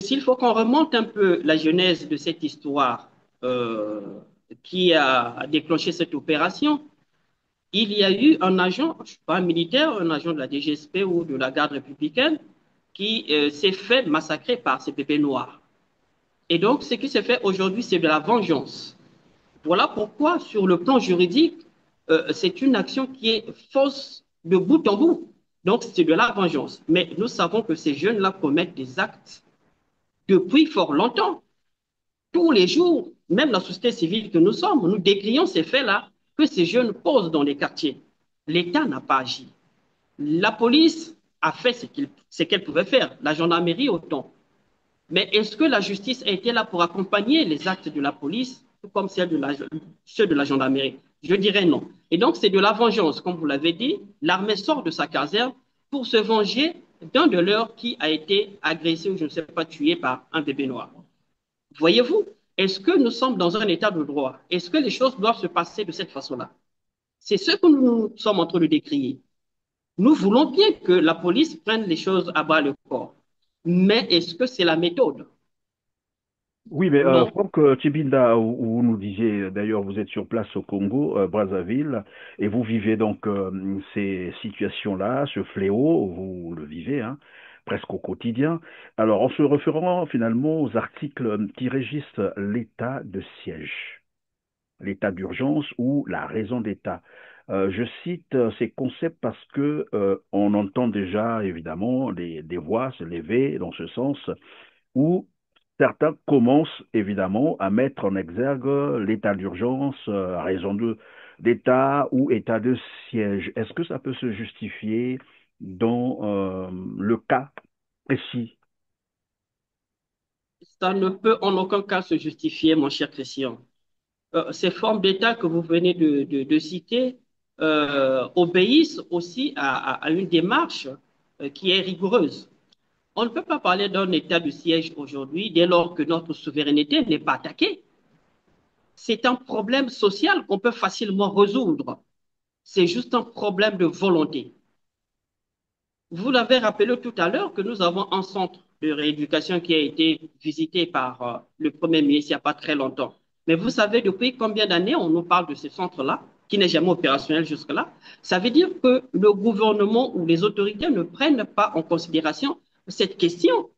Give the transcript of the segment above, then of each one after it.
s'il faut qu'on remonte un peu la genèse de cette histoire euh, qui a déclenché cette opération, il y a eu un agent, je ne sais pas un militaire, un agent de la DGSP ou de la garde républicaine qui s'est fait massacrer par ces pépés noirs. Et donc, ce qui s'est fait aujourd'hui, c'est de la vengeance. Voilà pourquoi, sur le plan juridique, c'est une action qui est fausse de bout en bout. Donc, c'est de la vengeance. Mais nous savons que ces jeunes-là commettent des actes depuis fort longtemps. Tous les jours, même la société civile que nous sommes, nous décrions ces faits-là que ces jeunes posent dans les quartiers. L'État n'a pas agi. La police a fait ce qu'elle pouvait faire, la gendarmerie autant. Mais est-ce que la justice a été là pour accompagner les actes de la police, tout comme ceux de la gendarmerie? Je dirais non. Et donc, c'est de la vengeance, comme vous l'avez dit. L'armée sort de sa caserne pour se venger d'un de leurs qui a été agressé ou je ne sais pas tué par un bébé noir. Voyez-vous, est-ce que nous sommes dans un état de droit? Est-ce que les choses doivent se passer de cette façon-là? C'est ce que nous sommes en train de décrire. Nous voulons bien que la police prenne les choses à bas le corps. Mais est-ce que c'est la méthode? Oui, mais Non. Franck Tibinda, où vous nous disiez, d'ailleurs, vous êtes sur place au Congo, Brazzaville, et vous vivez donc ces situations-là, ce fléau, vous le vivez, hein, presque au quotidien. Alors, en se référant finalement aux articles qui régissent l'état de siège, l'état d'urgence ou la raison d'état. Je cite ces concepts parce que on entend déjà évidemment des voix se lever dans ce sens où certains commencent évidemment à mettre en exergue l'état d'urgence à raison d'état ou état de siège. Est-ce que ça peut se justifier dans le cas précis? Ça ne peut en aucun cas se justifier, mon cher Christian. Ces formes d'État que vous venez de citer obéissent aussi à une démarche qui est rigoureuse. On ne peut pas parler d'un état de siège aujourd'hui dès lors que notre souveraineté n'est pas attaquée. C'est un problème social qu'on peut facilement résoudre. C'est juste un problème de volonté. Vous l'avez rappelé tout à l'heure que nous avons un centre de rééducation qui a été visité par le Premier ministre il n'y a pas très longtemps. Mais vous savez depuis combien d'années on nous parle de ce centre-là, qui n'est jamais opérationnel jusque-là? Ça veut dire que le gouvernement ou les autorités ne prennent pas en considération cette question.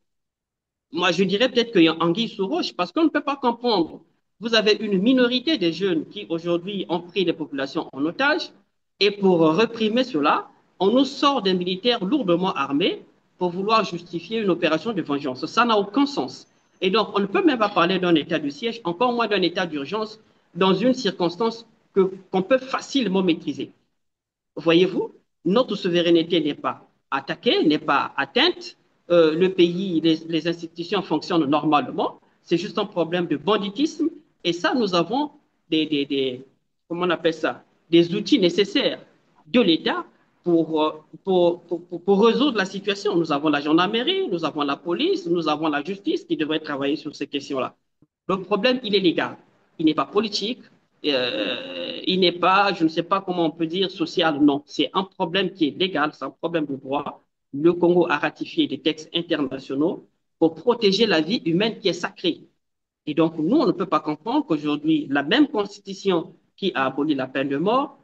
Moi, je dirais peut-être qu'il y a anguille sous roche parce qu'on ne peut pas comprendre. Vous avez une minorité des jeunes qui aujourd'hui ont pris les populations en otage et pour réprimer cela, on nous sort des militaires lourdement armés pour vouloir justifier une opération de vengeance. Ça n'a aucun sens. Et donc, on ne peut même pas parler d'un état de siège, encore moins d'un état d'urgence dans une circonstance qu'on peut facilement maîtriser. Voyez-vous, notre souveraineté n'est pas attaquée, n'est pas atteinte. Le pays, les institutions fonctionnent normalement. C'est juste un problème de banditisme. Et ça, nous avons comment on appelle ça, des outils nécessaires de l'État pour résoudre la situation. Nous avons la gendarmerie, nous avons la police, nous avons la justice qui devrait travailler sur ces questions-là. Le problème, il est légal. Il n'est pas politique. Il n'est pas, je ne sais pas comment on peut dire, social. Non, c'est un problème qui est légal, c'est un problème de droit. Le Congo a ratifié des textes internationaux pour protéger la vie humaine qui est sacrée. Et donc, nous, on ne peut pas comprendre qu'aujourd'hui, la même constitution qui a aboli la peine de mort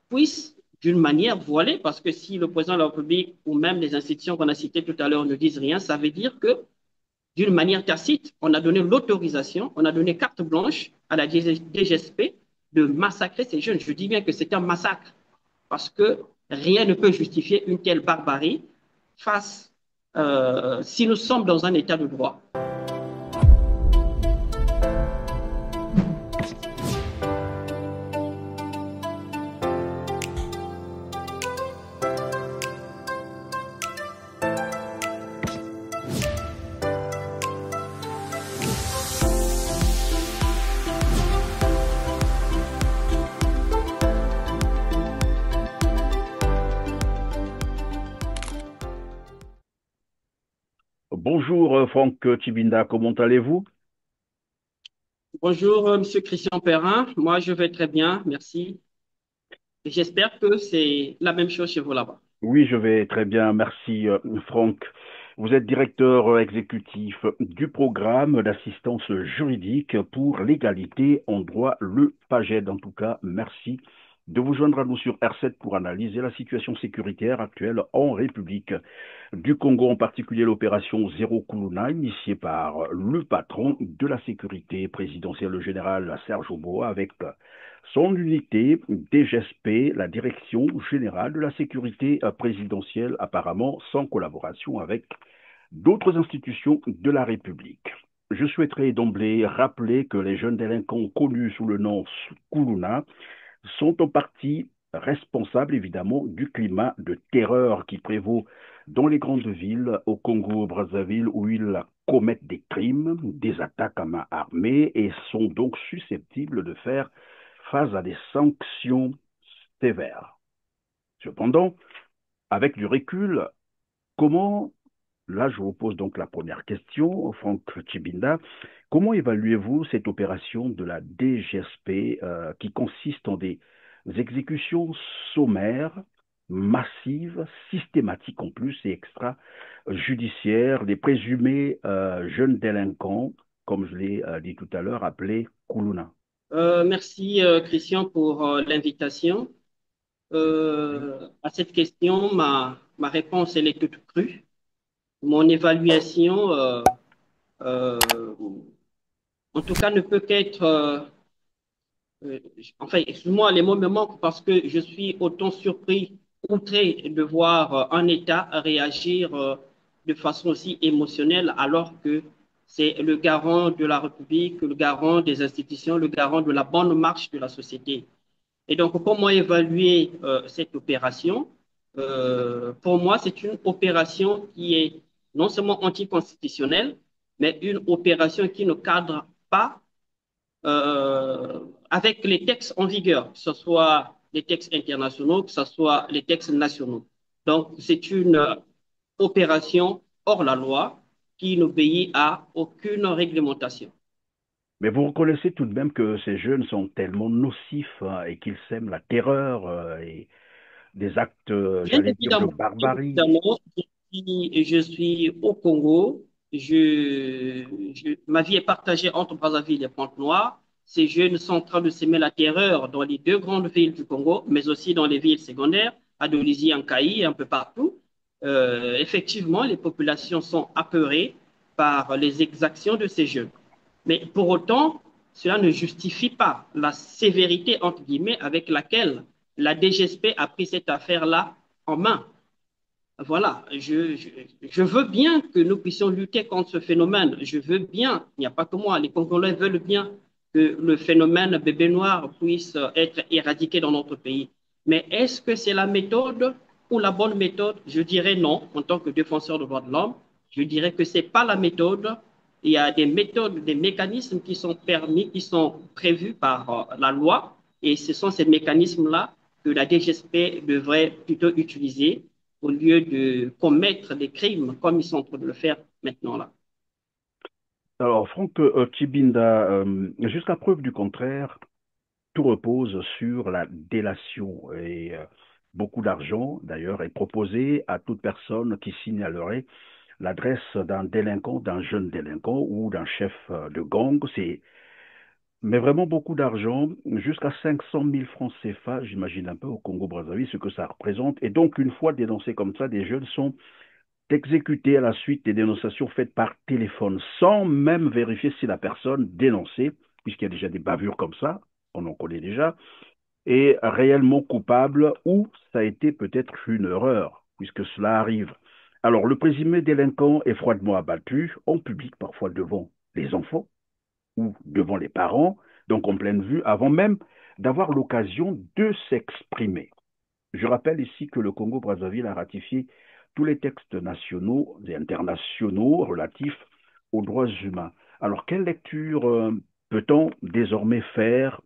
puisse, d'une manière voilée, parce que si le président de la République ou même les institutions qu'on a citées tout à l'heure ne disent rien, ça veut dire que d'une manière tacite, on a donné l'autorisation, on a donné carte blanche à la DGSP de massacrer ces jeunes. Je dis bien que c'est un massacre parce que rien ne peut justifier une telle barbarie face, si nous sommes dans un état de droit. Bonjour Franck Tibinda, comment allez-vous? Bonjour, Monsieur Christian Perrin. Moi, je vais très bien, merci. Et j'espère que c'est la même chose chez vous là-bas. Oui, je vais très bien, merci Franck. Vous êtes directeur exécutif du programme d'assistance juridique pour l'égalité en droit, le PAGED. En tout cas, merci de vous joindre à nous sur R7 pour analyser la situation sécuritaire actuelle en République du Congo, en particulier l'opération Zéro Kuluna, initiée par le patron de la sécurité présidentielle, le général Serge Oboa, avec son unité DGSP, la Direction générale de la sécurité présidentielle, apparemment sans collaboration avec d'autres institutions de la République. Je souhaiterais d'emblée rappeler que les jeunes délinquants connus sous le nom Kuluna sont en partie responsables évidemment du climat de terreur qui prévaut dans les grandes villes au Congo-Brazzaville où ils commettent des crimes, des attaques à main armée et sont donc susceptibles de faire face à des sanctions sévères. Cependant, avec du recul, comment, là je vous pose donc la première question, Franck Chibinda, comment évaluez-vous cette opération de la DGSP qui consiste en des exécutions sommaires, massives, systématiques en plus et extrajudiciaires, des présumés jeunes délinquants, comme je l'ai dit tout à l'heure, appelés Koulouna? Merci, Christian, pour l'invitation. À cette question, ma réponse, elle est toute crue. Mon évaluation, euh, en tout cas, ne peut qu'être, enfin, excuse-moi, les mots me manquent parce que je suis autant surpris, outré de voir un État réagir de façon aussi émotionnelle alors que c'est le garant de la République, le garant des institutions, le garant de la bonne marche de la société. Et donc, comment évaluer cette opération? Pour moi, c'est une opération qui est non seulement anticonstitutionnelle, mais une opération qui ne cadre pas avec les textes en vigueur, que ce soit les textes internationaux, que ce soit les textes nationaux. Donc, c'est une opération hors la loi qui n'obéit à aucune réglementation. Mais vous reconnaissez tout de même que ces jeunes sont tellement nocifs hein, et qu'ils sèment la terreur et des actes, Bien j'allais dire, de évidemment, bien barbarie. évidemment, je suis au Congo. Ma vie est partagée entre Brazzaville et Pointe-Noire. Ces jeunes sont en train de semer la terreur dans les deux grandes villes du Congo, mais aussi dans les villes secondaires, à Dolisie, en Caï, un peu partout. Effectivement, les populations sont apeurées par les exactions de ces jeunes. Mais pour autant, cela ne justifie pas la sévérité, entre guillemets, avec laquelle la DGSP a pris cette affaire-là en main. Voilà, je veux bien que nous puissions lutter contre ce phénomène. Je veux bien, il n'y a pas que moi, les Congolais veulent bien que le phénomène bébé noir puisse être éradiqué dans notre pays. Mais est-ce que c'est la méthode ou la bonne méthode? Je dirais non, en tant que défenseur des droits de l'homme. Je dirais que ce n'est pas la méthode. Il y a des méthodes, des mécanismes qui sont permis, qui sont prévus par la loi, et ce sont ces mécanismes-là que la DGSP devrait plutôt utiliser au lieu de commettre des crimes comme ils sont en train de le faire maintenant là. Alors, Franck Chibinda, jusqu'à preuve du contraire, tout repose sur la délation et beaucoup d'argent, d'ailleurs, est proposé à toute personne qui signalerait l'adresse d'un délinquant, d'un jeune délinquant ou d'un chef de gang. C'est mais vraiment beaucoup d'argent, jusqu'à 500 000 francs CFA, j'imagine un peu au Congo-Brazzaville, ce que ça représente. Et donc, une fois dénoncés comme ça, des jeunes sont exécutés à la suite des dénonciations faites par téléphone, sans même vérifier si la personne dénoncée, puisqu'il y a déjà des bavures comme ça, on en connaît déjà, est réellement coupable ou ça a été peut-être une erreur, puisque cela arrive. Alors, le présumé délinquant est froidement abattu, en public, parfois devant les enfants ou devant les parents, donc en pleine vue, avant même d'avoir l'occasion de s'exprimer. Je rappelle ici que le Congo-Brazzaville a ratifié tous les textes nationaux et internationaux relatifs aux droits humains. Alors, quelle lecture peut-on désormais faire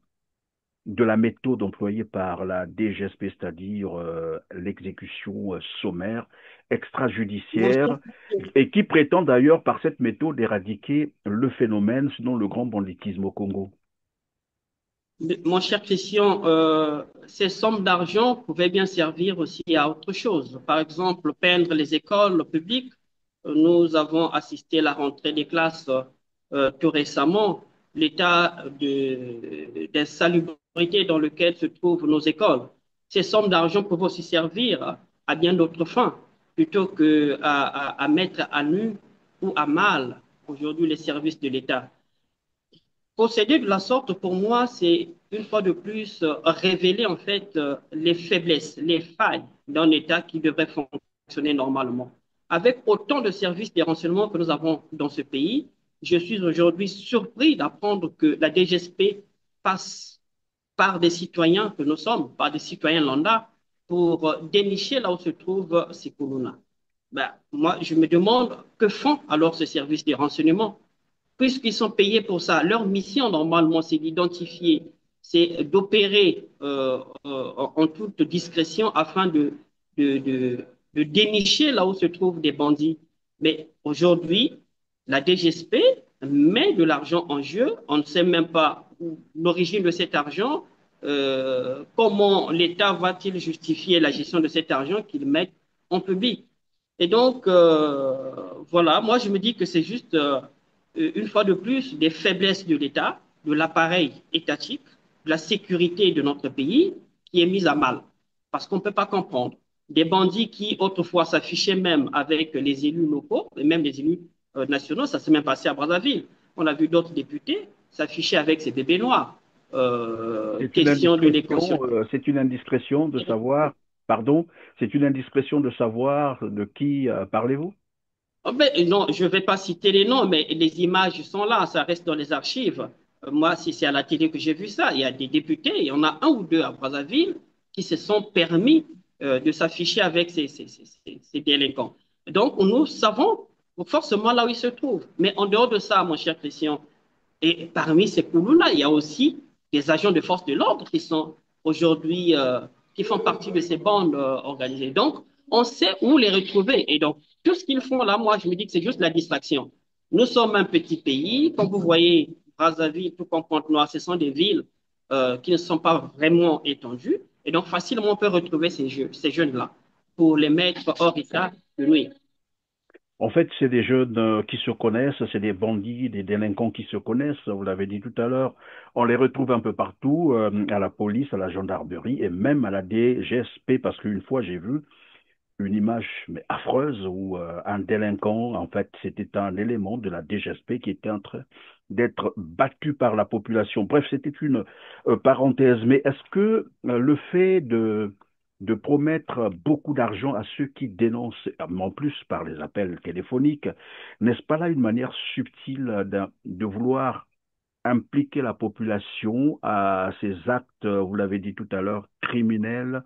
de la méthode employée par la DGSP, c'est-à-dire l'exécution sommaire, Mon extrajudiciaire, cher, et qui prétend d'ailleurs par cette méthode éradiquer le phénomène, sinon le grand banditisme au Congo? mon cher Christian, ces sommes d'argent pouvaient bien servir aussi à autre chose. Par exemple, peindre les écoles publiques, Nous avons assisté à la rentrée des classes tout récemment, l'état d'insalubrité dans lequel se trouvent nos écoles. Ces sommes d'argent peuvent aussi servir à bien d'autres fins, plutôt que à mettre à nu ou à mal aujourd'hui les services de l'État. Procéder de la sorte, pour moi, c'est une fois de plus révéler en fait les faiblesses, les failles d'un État qui devrait fonctionner normalement. Avec autant de services de renseignement que nous avons dans ce pays, je suis aujourd'hui surpris d'apprendre que la DGSP passe par des citoyens que nous sommes, par des citoyens lambda, pour dénicher là où se trouve ces colonnes. Ben, moi, je me demande que font alors ces services de renseignement puisqu'ils sont payés pour ça. Leur mission, normalement, c'est d'identifier, c'est d'opérer en toute discrétion afin de dénicher là où se trouvent des bandits. Mais aujourd'hui, la DGSP met de l'argent en jeu. On ne sait même pas l'origine de cet argent. Comment l'État va-t-il justifier la gestion de cet argent qu'il met en public? Et donc, voilà, moi je me dis que c'est juste une fois de plus, des faiblesses de l'État, de l'appareil étatique, de la sécurité de notre pays qui est mise à mal. Parce qu'on ne peut pas comprendre. Des bandits qui autrefois s'affichaient même avec les élus locaux et même les élus nationaux, ça s'est même passé à Brazzaville. On a vu d'autres députés s'afficher avec ces bébés noirs. Question de les cautionner. C'est une indiscrétion de savoir, pardon, c'est une indiscrétion de savoir de qui parlez-vous? Oh, ben, non, je ne vais pas citer les noms, mais les images sont là, ça reste dans les archives. Moi, si c'est à la télé que j'ai vu ça, il y a des députés, il y en a un ou deux à Brazzaville qui se sont permis de s'afficher avec ces délinquants. Donc, nous savons forcément là où ils se trouvent. Mais en dehors de ça, mon cher Christian, et parmi ces coulous-là, il y a aussi des agents de force de l'ordre qui sont aujourd'hui, qui font partie de ces bandes organisées. Donc, on sait où les retrouver. Et donc, tout ce qu'ils font là, moi, je me dis que c'est juste la distraction. Nous sommes un petit pays. Comme vous voyez, Brazzaville, tout comme Pointe-Noire, ce sont des villes qui ne sont pas vraiment étendues. Et donc, facilement, on peut retrouver ces jeunes-là pour les mettre hors état de nuire. En fait, c'est des jeunes qui se connaissent, c'est des bandits, des délinquants qui se connaissent, vous l'avez dit tout à l'heure. On les retrouve un peu partout, à la police, à la gendarmerie et même à la DGSP, parce qu'une fois j'ai vu une image mais affreuse où un délinquant, en fait, c'était un élément de la DGSP qui était en train d'être battu par la population. Bref, c'était une parenthèse. Mais est-ce que le fait de promettre beaucoup d'argent à ceux qui dénoncent, en plus par les appels téléphoniques, n'est-ce pas là une manière subtile de vouloir impliquer la population à ces actes, vous l'avez dit tout à l'heure, criminels,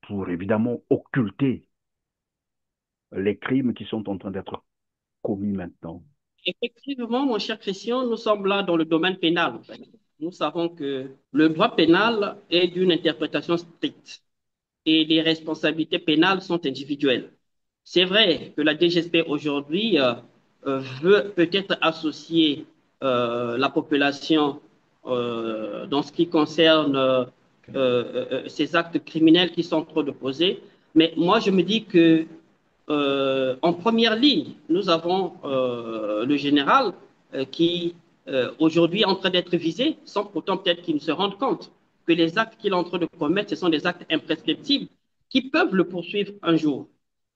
pour évidemment occulter les crimes qui sont en train d'être commis maintenant? Effectivement, mon cher Christian, nous sommes là dans le domaine pénal. Nous savons que le droit pénal est d'une interprétation stricte et les responsabilités pénales sont individuelles. C'est vrai que la DGSP aujourd'hui veut peut-être associer la population dans ce qui concerne ces actes criminels qui sont trop de poser, mais moi je me dis que en première ligne, nous avons le général qui aujourd'hui est en train d'être visé, sans pourtant peut-être qu'il ne se rende compte que les actes qu'il est en train de commettre, ce sont des actes imprescriptibles qui peuvent le poursuivre un jour.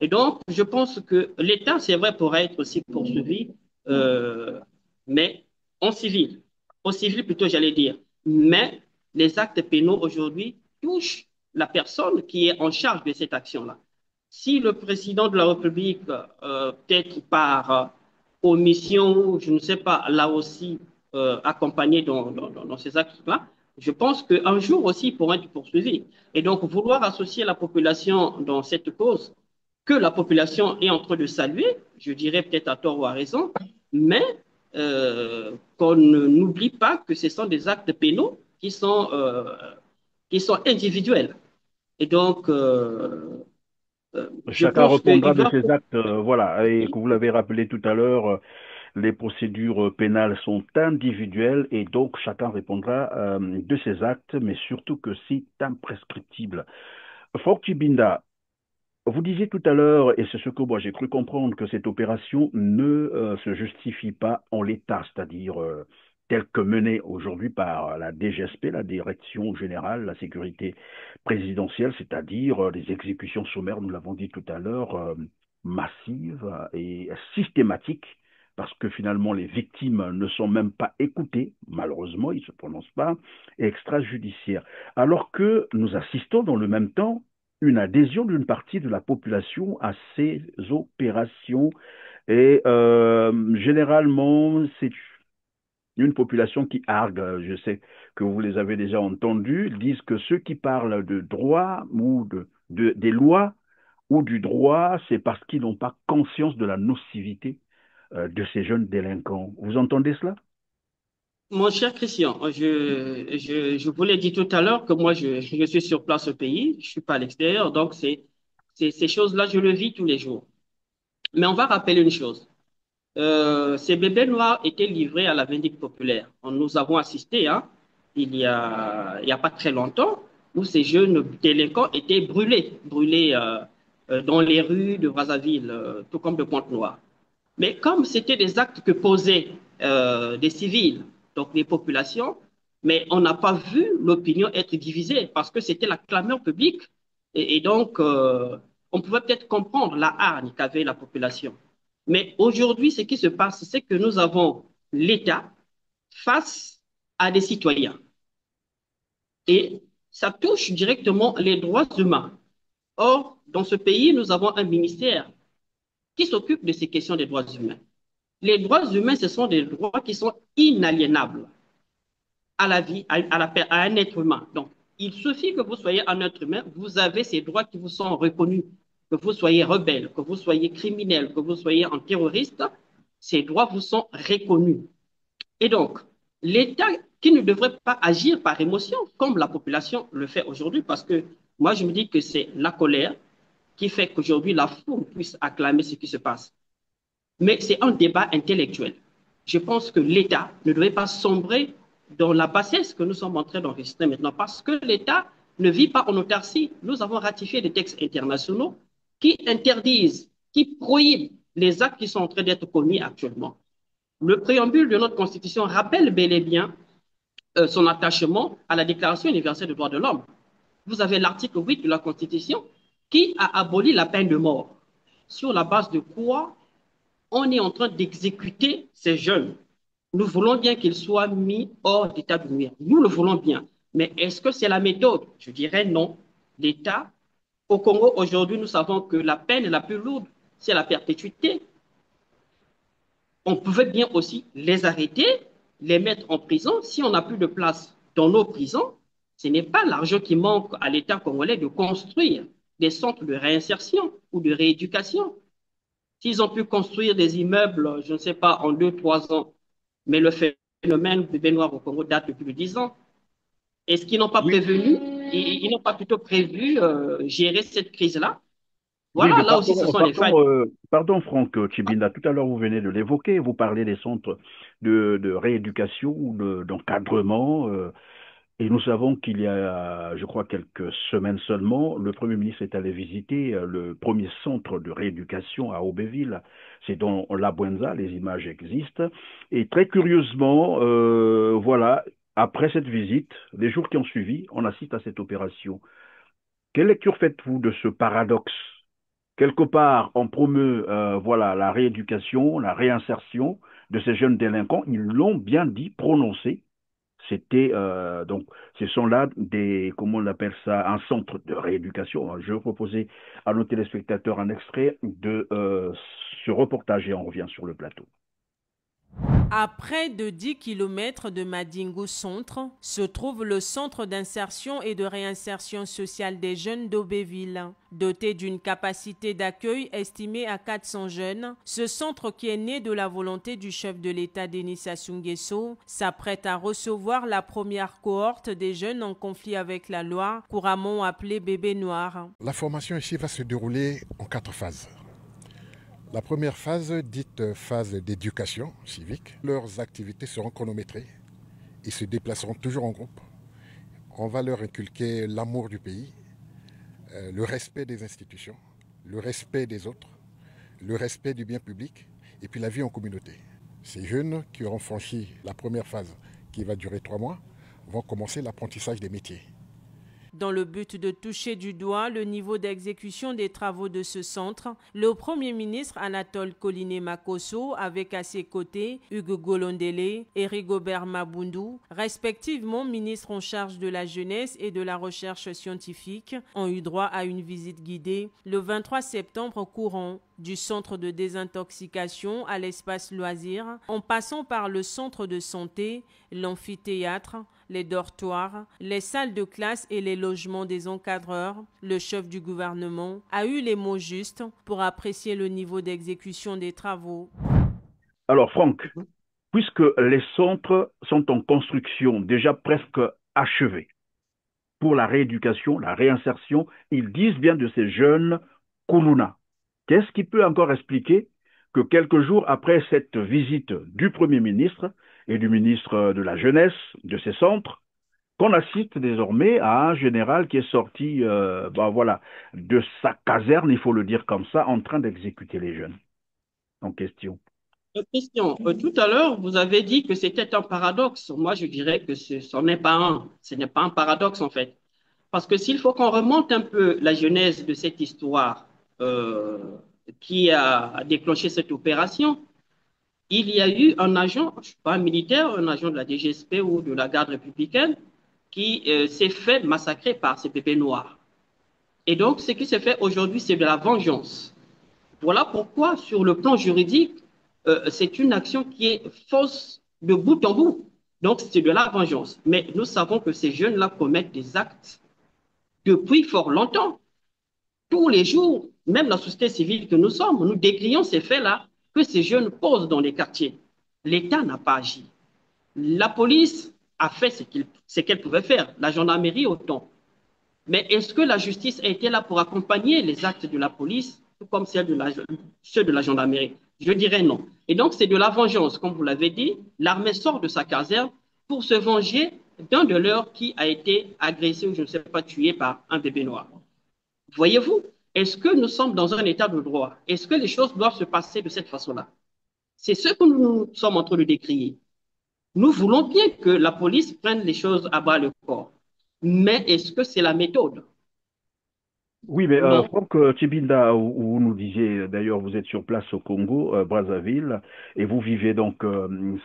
Et donc, je pense que l'État, c'est vrai, pourrait être aussi poursuivi, euh, mais en civil. En civil plutôt, j'allais dire. Mais les actes pénaux aujourd'hui touchent la personne qui est en charge de cette action-là. Si le président de la République, peut-être par omission ou je ne sais pas, là aussi accompagné dans ces actes-là, je pense qu'un jour aussi, ils pourront être poursuivis. Et donc, vouloir associer la population dans cette cause, que la population est en train de saluer, je dirais peut-être à tort ou à raison, mais qu'on n'oublie pas que ce sont des actes pénaux qui sont individuels. Et donc, je Chacun pense répondra qu'il de doit. ses actes, voilà, et que vous l'avez rappelé tout à l'heure, les procédures pénales sont individuelles et donc chacun répondra de ses actes, mais surtout que c'est imprescriptible. Fort Binda, Vous disiez tout à l'heure, et c'est ce que moi j'ai cru comprendre, que cette opération ne se justifie pas en l'état, c'est-à-dire telle que menée aujourd'hui par la DGSP, la Direction générale de la sécurité présidentielle, c'est-à-dire les exécutions sommaires, nous l'avons dit tout à l'heure, massives et systématiques, parce que finalement les victimes ne sont même pas écoutées, malheureusement, ils ne se prononcent pas, et extrajudiciaires. Alors que nous assistons dans le même temps une adhésion d'une partie de la population à ces opérations. Et généralement, c'est une population qui argue. Je sais que vous les avez déjà entendus. Ils disent que ceux qui parlent de droit ou des lois ou du droit, c'est parce qu'ils n'ont pas conscience de la nocivité de ces jeunes délinquants. Vous entendez cela? Mon cher Christian, je vous l'ai dit tout à l'heure que moi, je suis sur place au pays, je suis pas à l'extérieur, donc ces choses-là, je le vis tous les jours. Mais on va rappeler une chose. Ces bébés noirs étaient livrés à la vindicte populaire. Nous avons assisté, hein, il y a pas très longtemps, où ces jeunes délinquants étaient brûlés dans les rues de Brazzaville, tout comme de Pointe-Noire. Mais comme c'était des actes que posaient des civils, donc des populations, mais on n'a pas vu l'opinion être divisée parce que c'était la clameur publique. Et donc, on pouvait peut-être comprendre la hargne qu'avait la population. Mais aujourd'hui, ce qui se passe, c'est que nous avons l'État face à des citoyens. Et ça touche directement les droits humains. Or, dans ce pays, nous avons un ministère qui s'occupe de ces questions des droits humains. Les droits humains, ce sont des droits qui sont inaliénables à la vie, à un être humain. Donc, il suffit que vous soyez un être humain, vous avez ces droits qui vous sont reconnus. Que vous soyez rebelle, que vous soyez criminel, que vous soyez un terroriste, ces droits vous sont reconnus. Et donc, l'État qui ne devrait pas agir par émotion, comme la population le fait aujourd'hui, parce que moi, je me dis que c'est la colère qui fait qu'aujourd'hui, la foule puisse acclamer ce qui se passe. Mais c'est un débat intellectuel. Je pense que l'État ne devrait pas sombrer dans la bassesse que nous sommes en train d'enregistrer maintenant, parce que l'État ne vit pas en autarcie. Nous avons ratifié des textes internationaux qui interdisent, qui prohibent les actes qui sont en train d'être commis actuellement. Le préambule de notre Constitution rappelle bel et bien son attachement à la Déclaration universelle des droits de l'homme. Vous avez l'article 8 de la Constitution qui a aboli la peine de mort. Sur la base de quoi on est en train d'exécuter ces jeunes. Nous voulons bien qu'ils soient mis hors d'état de nuire. Nous le voulons bien. Mais est-ce que c'est la méthode? Je dirais non. L'État, au Congo, aujourd'hui, nous savons que la peine la plus lourde, c'est la perpétuité. On pouvait bien aussi les arrêter, les mettre en prison. Si on n'a plus de place dans nos prisons, ce n'est pas l'argent qui manque à l'État congolais de construire des centres de réinsertion ou de rééducation. S'ils ont pu construire des immeubles, je ne sais pas, en 2, 3 ans, mais le phénomène bébé noir au Congo date depuis 10 ans. Est-ce qu'ils n'ont pas Oui, prévenu, ils n'ont pas plutôt prévu gérer cette crise-là? oui, Voilà, mais là aussi, ce sont des failles. pardon, Franck Tchibinda, tout à l'heure vous venez de l'évoquer, vous parlez des centres de rééducation ou d'encadrement, et nous savons qu'il y a, je crois, quelques semaines seulement, le Premier ministre est allé visiter le premier centre de rééducation à Aubéville. C'est dans La Buenza, les images existent. Et très curieusement, voilà, après cette visite, les jours qui ont suivi, on assiste à cette opération. Quelle lecture faites-vous de ce paradoxe? Quelque part, on promeut voilà, la rééducation, la réinsertion de ces jeunes délinquants. Ils l'ont bien dit, prononcé. C'était donc, ce sont là des, comment on appelle ça, un centre de rééducation. Je vais proposer à nos téléspectateurs un extrait de ce reportage et on revient sur le plateau. À près de 10 kilomètres de Madingo Centre se trouve le centre d'insertion et de réinsertion sociale des jeunes d'Aubéville. Doté d'une capacité d'accueil estimée à 400 jeunes, ce centre qui est né de la volonté du chef de l'État Denis Sassou Nguesso s'apprête à recevoir la première cohorte des jeunes en conflit avec la loi, couramment appelée bébés noirs. La formation ici va se dérouler en 4 phases. La première phase, dite phase d'éducation civique, leurs activités seront chronométrées. Ils se déplaceront toujours en groupe. On va leur inculquer l'amour du pays, le respect des institutions, le respect des autres, le respect du bien public et puis la vie en communauté. Ces jeunes qui auront franchi la première phase qui va durer 3 mois vont commencer l'apprentissage des métiers. Dans le but de toucher du doigt le niveau d'exécution des travaux de ce centre, le Premier ministre Anatole Koliné-Makosso, avec à ses côtés Hugues Golondele et Rigobert Mabundu, respectivement ministres en charge de la jeunesse et de la recherche scientifique, ont eu droit à une visite guidée le 23 septembre courant, du centre de désintoxication à l'espace loisir, en passant par le centre de santé, l'amphithéâtre, les dortoirs, les salles de classe et les logements des encadreurs. Le chef du gouvernement a eu les mots justes pour apprécier le niveau d'exécution des travaux. Alors Franck, puisque les centres sont en construction, déjà presque achevés, pour la rééducation, la réinsertion, ils disent bien de ces jeunes Kuluna. Qu'est-ce qui peut encore expliquer que quelques jours après cette visite du Premier ministre et du ministre de la Jeunesse de ces centres, qu'on assiste désormais à un général qui est sorti de sa caserne, il faut le dire comme ça, en train d'exécuter les jeunes en question? Christian, tout à l'heure, vous avez dit que c'était un paradoxe. Moi, je dirais que ce n'est pas un. Ce n'est pas un paradoxe, en fait. Parce que s'il faut qu'on remonte un peu la genèse de cette histoire euh, qui a déclenché cette opération, il y a eu un agent, je ne suis pas un militaire, un agent de la DGSP ou de la garde républicaine qui s'est fait massacrer par ces pépés noirs. Et donc, ce qui s'est fait aujourd'hui, c'est de la vengeance. Voilà pourquoi, sur le plan juridique, c'est une action qui est fausse de bout en bout. Donc, c'est de la vengeance. Mais nous savons que ces jeunes-là commettent des actes depuis fort longtemps. Tous les jours, même la société civile que nous sommes, nous décrions ces faits-là que ces jeunes posent dans les quartiers. L'État n'a pas agi. La police a fait ce qu'elle pouvait faire, la gendarmerie autant. Mais est-ce que la justice a été là pour accompagner les actes de la police, tout comme ceux de la gendarmerie? Je dirais non. Et donc, c'est de la vengeance, comme vous l'avez dit. L'armée sort de sa caserne pour se venger d'un de leurs qui a été agressé ou je ne sais pas tué par un bébé noir. Voyez-vous, est-ce que nous sommes dans un état de droit? Est-ce que les choses doivent se passer de cette façon-là? C'est ce que nous sommes en train de décrire. Nous voulons bien que la police prenne les choses à bas le corps. Mais est-ce que c'est la méthode? Oui, mais Non. Franck Tchibinda, où vous nous disiez, d'ailleurs, vous êtes sur place au Congo, Brazzaville, et vous vivez donc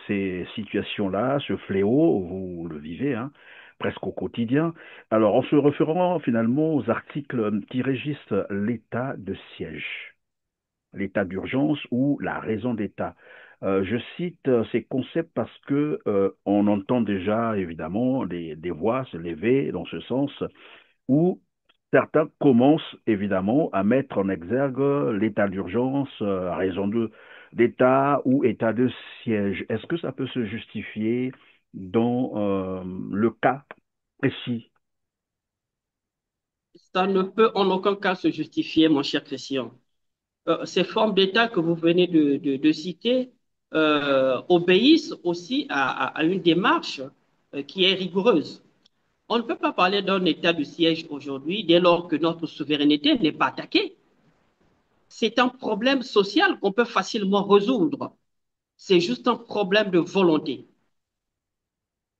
ces situations-là, ce fléau, vous le vivez, hein, presque au quotidien. Alors, en se référant finalement aux articles qui régissent l'état de siège, l'état d'urgence ou la raison d'état. Je cite ces concepts parce que on entend déjà évidemment des voix se lever dans ce sens où certains commencent évidemment à mettre en exergue l'état d'urgence à raison d'état ou état de siège. Est-ce que ça peut se justifier dans le cas précis? Ça ne peut en aucun cas se justifier, mon cher Christian. Ces formes d'État que vous venez de citer obéissent aussi à une démarche qui est rigoureuse. On ne peut pas parler d'un état de siège aujourd'hui dès lors que notre souveraineté n'est pas attaquée. C'est un problème social qu'on peut facilement résoudre. C'est juste un problème de volonté.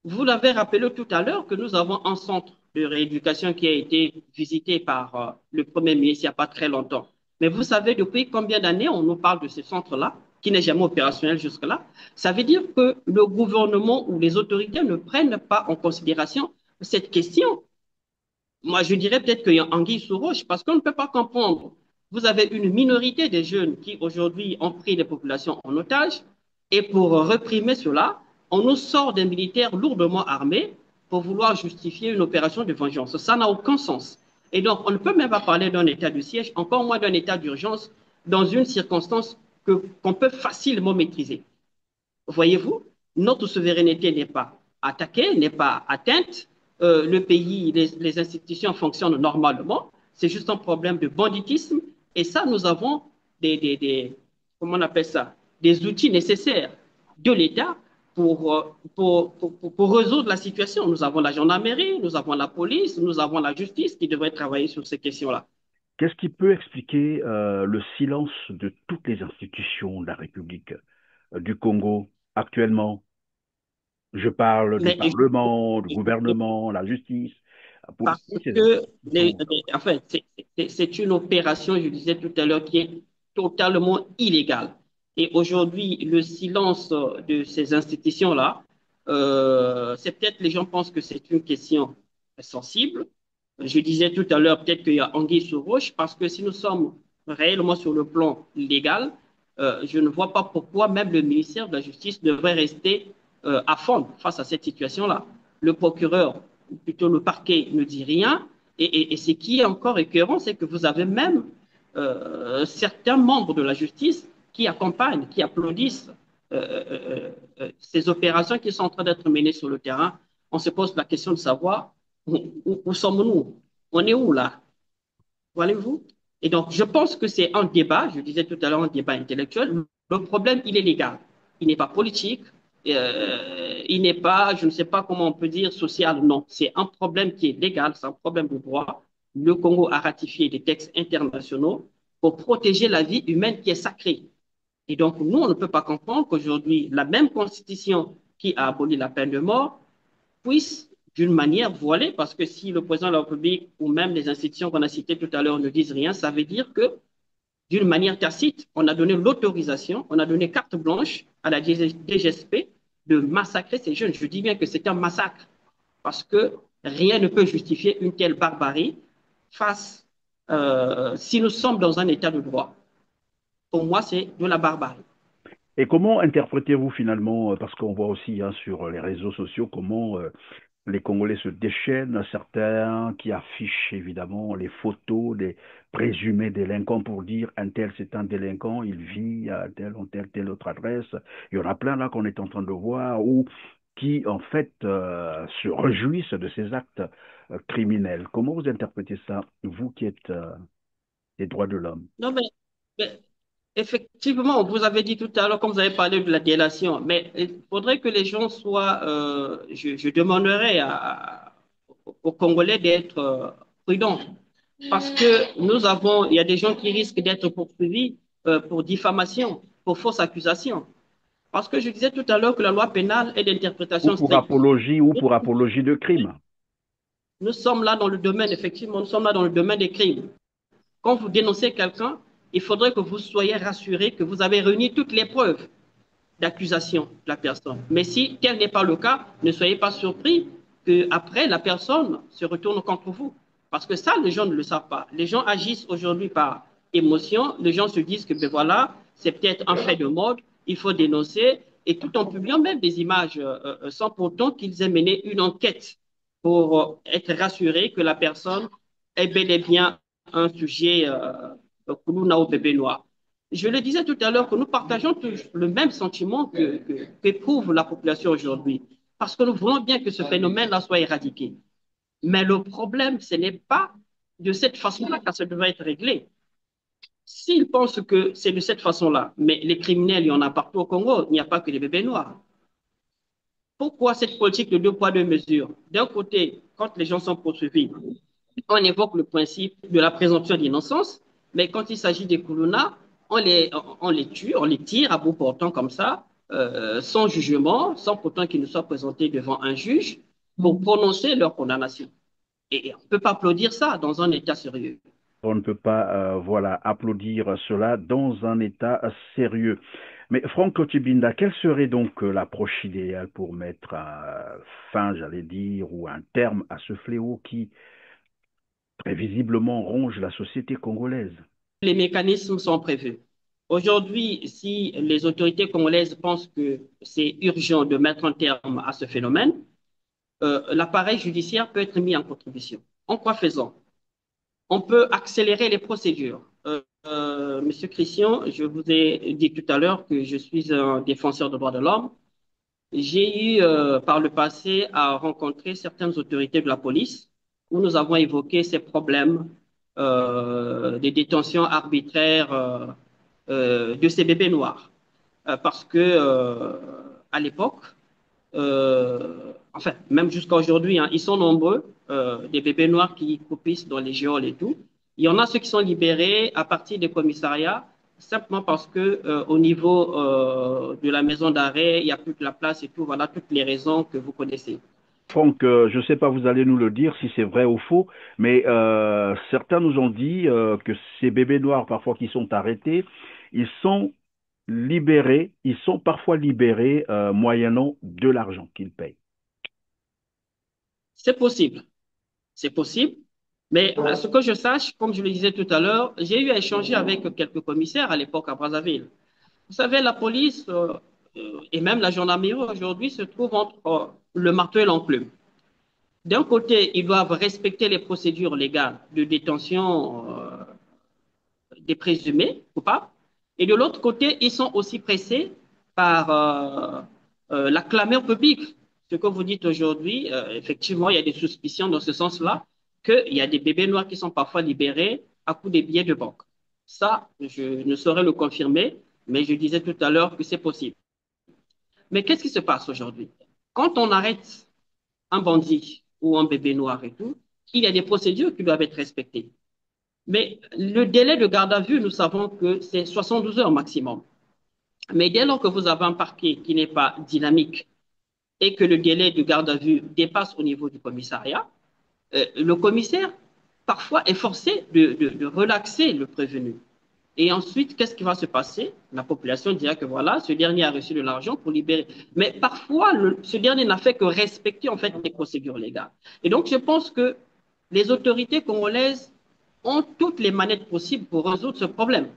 Vous l'avez rappelé tout à l'heure que nous avons un centre de rééducation qui a été visité par le Premier ministre il n'y a pas très longtemps. Mais vous savez depuis combien d'années on nous parle de ce centre-là, qui n'est jamais opérationnel jusque-là? Ça veut dire que le gouvernement ou les autorités ne prennent pas en considération cette question. Moi, je dirais peut-être qu'il y a anguille sous roche parce qu'on ne peut pas comprendre. Vous avez une minorité des jeunes qui aujourd'hui ont pris les populations en otage et pour réprimer cela, on nous sort des militaires lourdement armés pour vouloir justifier une opération de vengeance. Ça n'a aucun sens. Et donc, on ne peut même pas parler d'un état de siège, encore moins d'un état d'urgence dans une circonstance qu'on peut facilement maîtriser. Voyez-vous, notre souveraineté n'est pas attaquée, n'est pas atteinte. Le pays, les institutions fonctionnent normalement. C'est juste un problème de banditisme. Et ça, nous avons comment on appelle ça, des outils nécessaires de l'État pour résoudre la situation. Nous avons la gendarmerie, nous avons la police, nous avons la justice qui devrait travailler sur ces questions-là. Qu'est-ce qui peut expliquer le silence de toutes les institutions de la République du Congo actuellement? Je parle du Mais Parlement, du gouvernement, la justice. Pour parce toutes ces que institutions. enfin, c'est une opération, je disais tout à l'heure, qui est totalement illégale. Et aujourd'hui, le silence de ces institutions-là, c'est peut-être les gens pensent que c'est une question sensible. Je disais tout à l'heure, peut-être qu'il y a anguille sous roche, parce que si nous sommes réellement sur le plan légal, je ne vois pas pourquoi même le ministère de la Justice devrait rester à fond face à cette situation-là. Le procureur, ou plutôt le parquet, ne dit rien. Et ce qui est encore écœurant, c'est que vous avez même certains membres de la justice qui accompagnent, qui applaudissent ces opérations qui sont en train d'être menées sur le terrain. On se pose la question de savoir où sommes-nous? On est où là? Voyez-vous? Et donc, je pense que c'est un débat, je disais tout à l'heure, un débat intellectuel. Le problème, il est légal. Il n'est pas politique. Il n'est pas, je ne sais pas comment on peut dire, social. Non, c'est un problème qui est légal, c'est un problème de droit. Le Congo a ratifié des textes internationaux pour protéger la vie humaine qui est sacrée. Et donc, nous, on ne peut pas comprendre qu'aujourd'hui, la même constitution qui a aboli la peine de mort puisse, d'une manière voilée, parce que si le président de la République ou même les institutions qu'on a citées tout à l'heure ne disent rien, ça veut dire que, d'une manière tacite, on a donné l'autorisation, on a donné carte blanche à la DGSP de massacrer ces jeunes. Je dis bien que c'est un massacre, parce que rien ne peut justifier une telle barbarie face, si nous sommes dans un état de droit. Pour moi, c'est de la barbarie. Et comment interprétez-vous finalement, parce qu'on voit aussi hein, sur les réseaux sociaux comment les Congolais se déchaînent, certains qui affichent évidemment les photos des présumés délinquants pour dire un tel c'est un délinquant, il vit à telle autre adresse. Il y en a plein là qu'on est en train de voir ou qui en fait se réjouissent de ces actes criminels. Comment vous interprétez ça, vous qui êtes des droits de l'homme? Non, mais effectivement, vous avez dit tout à l'heure, comme vous avez parlé de la délation, mais il faudrait que les gens soient, je demanderais aux Congolais d'être prudents, parce que il y a des gens qui risquent d'être poursuivis pour diffamation, pour fausse accusation. Parce que je disais tout à l'heure que la loi pénale est Ou d'interprétation pour stricte. apologie ou pour apologie de crime. Nous sommes là dans le domaine, effectivement, nous sommes là dans le domaine des crimes. Quand vous dénoncez quelqu'un, il faudrait que vous soyez rassuré que vous avez réuni toutes les preuves d'accusation de la personne. Mais si tel n'est pas le cas, ne soyez pas surpris qu'après, la personne se retourne contre vous. Parce que ça, les gens ne le savent pas. Les gens agissent aujourd'hui par émotion. Les gens se disent que, ben voilà, c'est peut-être un fait de mode, il faut dénoncer, et tout en publiant même des images sans pourtant qu'ils aient mené une enquête pour être rassurés que la personne est bel et bien un sujet Kuluna au bébé noir. Je le disais tout à l'heure que nous partageons tous le même sentiment qu'éprouve la population aujourd'hui, parce que nous voulons bien que ce phénomène-là soit éradiqué. Mais le problème, ce n'est pas de cette façon-là que ça devrait être réglé. S'ils pensent que c'est de cette façon-là, mais les criminels, il y en a partout au Congo, il n'y a pas que les bébés noirs. Pourquoi cette politique de deux poids, deux mesures? D'un côté, quand les gens sont poursuivis, on évoque le principe de la présomption d'innocence, mais quand il s'agit des Koulouna, on les tue, on les tire à bout portant comme ça, sans jugement, sans pourtant qu'ils ne soient présentés devant un juge pour prononcer leur condamnation. Et on ne peut pas applaudir ça dans un État sérieux. On ne peut pas voilà, applaudir cela dans un état sérieux. Mais Franck Tibinda, quelle serait donc l'approche idéale pour mettre fin, j'allais dire, ou un terme à ce fléau qui prévisiblement ronge la société congolaise? Les mécanismes sont prévus. Aujourd'hui, si les autorités congolaises pensent que c'est urgent de mettre un terme à ce phénomène, l'appareil judiciaire peut être mis en contribution. En quoi faisant? On peut accélérer les procédures. Monsieur Christian, je vous ai dit tout à l'heure que je suis un défenseur des droits de l'homme. J'ai eu par le passé à rencontrer certaines autorités de la police où nous avons évoqué ces problèmes des détentions arbitraires de ces bébés noirs. Parce que à l'époque, enfin, même jusqu'à aujourd'hui, hein, ils sont nombreux, des bébés noirs qui croupissent dans les geôles et tout. Il y en a ceux qui sont libérés à partir des commissariats, simplement parce que au niveau de la maison d'arrêt, il n'y a plus de la place et tout. Voilà toutes les raisons que vous connaissez. Franck, je ne sais pas, vous allez nous le dire si c'est vrai ou faux, mais certains nous ont dit que ces bébés noirs, parfois qui sont arrêtés, ils sont libérés, ils sont parfois libérés moyennant de l'argent qu'ils payent. C'est possible, c'est possible. Mais à ce que je sache, comme je le disais tout à l'heure, j'ai eu à échanger avec quelques commissaires à l'époque à Brazzaville. Vous savez, la police et même la gendarmerie aujourd'hui se trouvent entre le marteau et l'enclume. D'un côté, ils doivent respecter les procédures légales de détention des présumés coupables, et de l'autre côté, ils sont aussi pressés par la clameur publique. Ce que vous dites aujourd'hui, effectivement, il y a des suspicions dans ce sens-là, qu'il y a des bébés noirs qui sont parfois libérés à coup des billets de banque. Ça, je ne saurais le confirmer, mais je disais tout à l'heure que c'est possible. Mais qu'est-ce qui se passe aujourd'hui? Quand on arrête un bandit ou un bébé noir et tout, il y a des procédures qui doivent être respectées. Mais le délai de garde à vue, nous savons que c'est 72 heures maximum. Mais dès lors que vous avez un parquet qui n'est pas dynamique et que le délai de garde à vue dépasse au niveau du commissariat, le commissaire, parfois, est forcé de relaxer le prévenu. Et ensuite, qu'est-ce qui va se passer? La population dira que voilà, ce dernier a reçu de l'argent pour libérer. Mais parfois, ce dernier n'a fait que respecter en fait les procédures légales. Et donc, je pense que les autorités congolaises ont toutes les manettes possibles pour résoudre ce problème.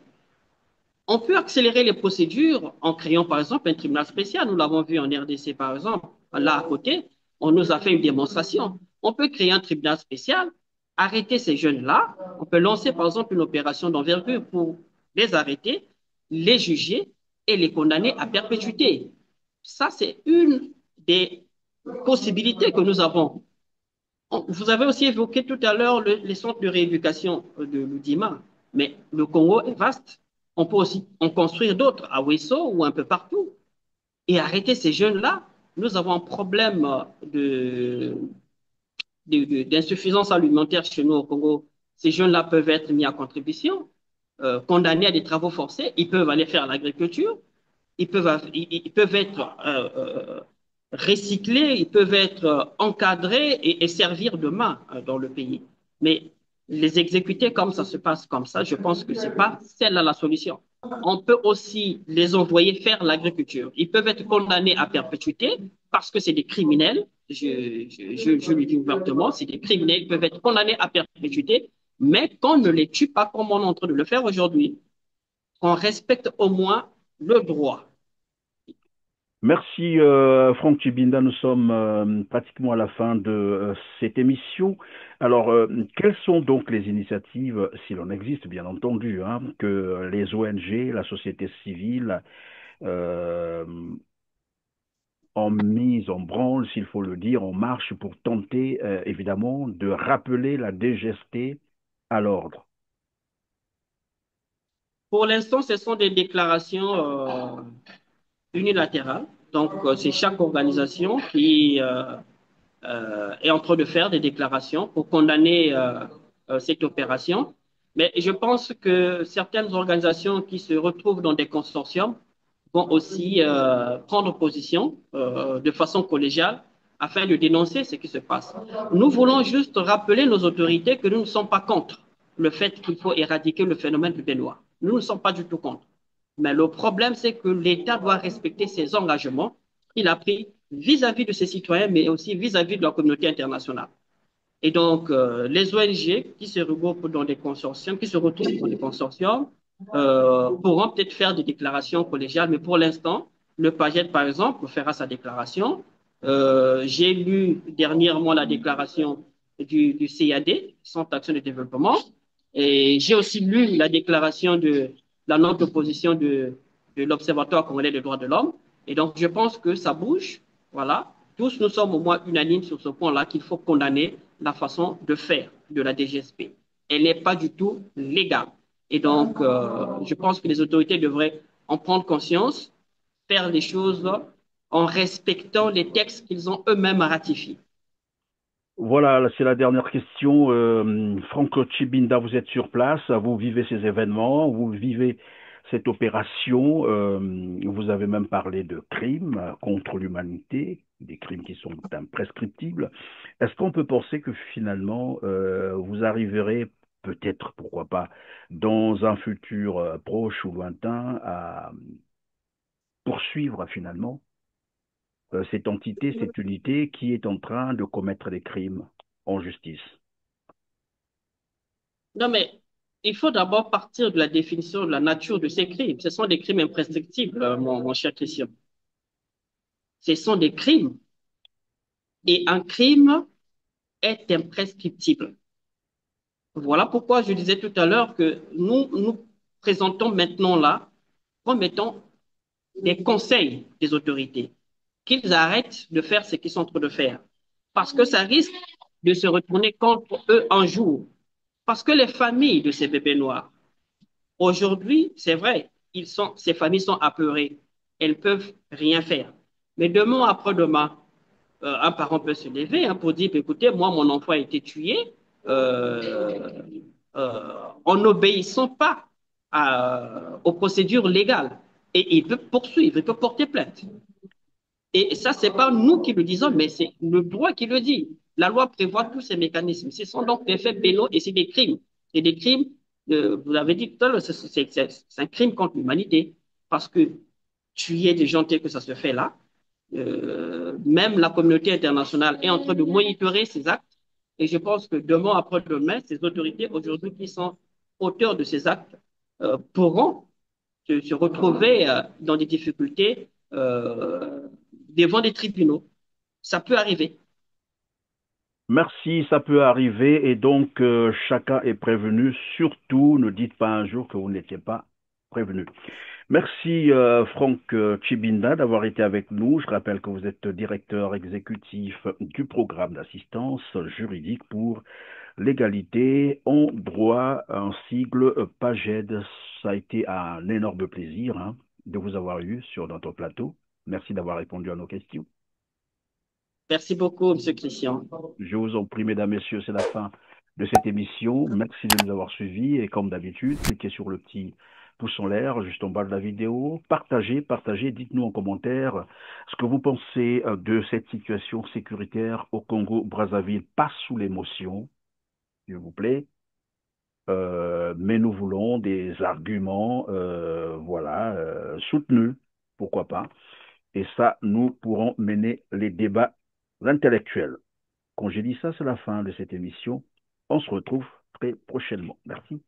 On peut accélérer les procédures en créant, par exemple, un tribunal spécial. Nous l'avons vu en RDC, par exemple, là à côté. On nous a fait une démonstration. On peut créer un tribunal spécial, arrêter ces jeunes-là. On peut lancer, par exemple, une opération d'envergure pour les arrêter, les juger et les condamner à perpétuité. Ça, c'est une des possibilités que nous avons. Vous avez aussi évoqué tout à l'heure les centres de rééducation de l'Oudima, mais le Congo est vaste. On peut aussi en construire d'autres à Ouesso ou un peu partout et arrêter ces jeunes-là. Nous avons un problème d'insuffisance alimentaire chez nous au Congo. Ces jeunes-là peuvent être mis à contribution, condamnés à des travaux forcés. Ils peuvent aller faire l'agriculture. Ils peuvent être recyclés, ils peuvent être encadrés et servir demain dans le pays. Mais les exécuter comme ça se passe comme ça, je pense que c'est pas celle-là la solution. On peut aussi les envoyer faire l'agriculture. Ils peuvent être condamnés à perpétuité parce que c'est des criminels. Je le dis ouvertement, c'est des criminels. Ils peuvent être condamnés à perpétuité, mais qu'on ne les tue pas comme on est en train de le faire aujourd'hui. Qu'on respecte au moins le droit. Merci Franck Tchibinda, nous sommes pratiquement à la fin de cette émission. Alors, quelles sont donc les initiatives, s'il en existe bien entendu, hein, que les ONG, la société civile euh, ont mises en branle, s'il faut le dire, en marche pour tenter évidemment de rappeler la DGST à l'ordre? Pour l'instant, ce sont des déclarations unilatérales. Donc, c'est chaque organisation qui est en train de faire des déclarations pour condamner cette opération. Mais je pense que certaines organisations qui se retrouvent dans des consortiums vont aussi prendre position de façon collégiale afin de dénoncer ce qui se passe. Nous voulons juste rappeler nos autorités que nous ne sommes pas contre le fait qu'il faut éradiquer le phénomène du baignoire. Nous ne sommes pas du tout contre. Mais le problème, c'est que l'État doit respecter ses engagements qu'il a pris vis-à-vis de ses citoyens, mais aussi vis-à-vis de la communauté internationale. Et donc, les ONG qui se regroupent dans des consortiums, qui se retrouvent dans des consortiums, pourront peut-être faire des déclarations collégiales, mais pour l'instant, le PAGED, par exemple, fera sa déclaration. J'ai lu dernièrement la déclaration du CAD, Centre d'action de développement, et j'ai aussi lu la déclaration de la note d'opposition de l'Observatoire congolais des droits de l'homme. Et donc, je pense que ça bouge. Voilà. Tous nous sommes au moins unanimes sur ce point-là qu'il faut condamner la façon de faire de la DGSP. Elle n'est pas du tout légale. Et donc, je pense que les autorités devraient en prendre conscience, faire les choses en respectant les textes qu'ils ont eux-mêmes ratifiés. Voilà, c'est la dernière question. Franck Chibinda, vous êtes sur place, vous vivez ces événements, vous vivez cette opération, vous avez même parlé de crimes contre l'humanité, des crimes qui sont imprescriptibles. Est-ce qu'on peut penser que finalement, vous arriverez peut-être, pourquoi pas, dans un futur proche ou lointain, à poursuivre finalement cette entité, cette unité qui est en train de commettre des crimes en justice? Non, mais il faut d'abord partir de la définition de la nature de ces crimes. Ce sont des crimes imprescriptibles, mon cher Christian. Ce sont des crimes. Et un crime est imprescriptible. Voilà pourquoi je disais tout à l'heure que nous présentons maintenant là, comme étant des conseils des autorités, qu'ils arrêtent de faire ce qu'ils sont en train de faire. Parce que ça risque de se retourner contre eux un jour. Parce que les familles de ces bébés noirs, aujourd'hui, c'est vrai, ces familles sont apeurées. Elles ne peuvent rien faire. Mais demain, après-demain, un parent peut se lever pour dire, écoutez, moi, mon enfant a été tué euh, en n'obéissant pas aux procédures légales. Et il peut poursuivre, il peut porter plainte. Et ça, c'est pas nous qui le disons, mais c'est le droit qui le dit. La loi prévoit tous ces mécanismes. Ce sont donc des faits pénaux et c'est des crimes. Et des crimes, vous l'avez dit tout à l'heure, c'est un crime contre l'humanité. Parce que tuer des gens tels que ça se fait là, même la communauté internationale est en train de monitorer ces actes. Et je pense que demain, après-demain, ces autorités aujourd'hui qui sont auteurs de ces actes pourront se retrouver dans des difficultés devant des tribunaux. Ça peut arriver. Merci, ça peut arriver et donc chacun est prévenu. Surtout, ne dites pas un jour que vous n'étiez pas prévenu. Merci Franck Chibinda d'avoir été avec nous. Je rappelle que vous êtes directeur exécutif du programme d'assistance juridique pour l'égalité en droit, un sigle PAGED. Ça a été un énorme plaisir de vous avoir eu sur notre plateau. Merci d'avoir répondu à nos questions. Merci beaucoup, M. Christian. Je vous en prie, mesdames, messieurs, c'est la fin de cette émission. Merci de nous avoir suivis et comme d'habitude, cliquez sur le petit pouce en l'air juste en bas de la vidéo. Partagez, partagez, dites-nous en commentaire ce que vous pensez de cette situation sécuritaire au Congo-Brazzaville. Pas sous l'émotion, s'il vous plaît. Mais nous voulons des arguments, voilà, soutenus, pourquoi pas. Et ça, nous pourrons mener les débats intellectuels. Quand j'ai dit ça, c'est la fin de cette émission. On se retrouve très prochainement. Merci.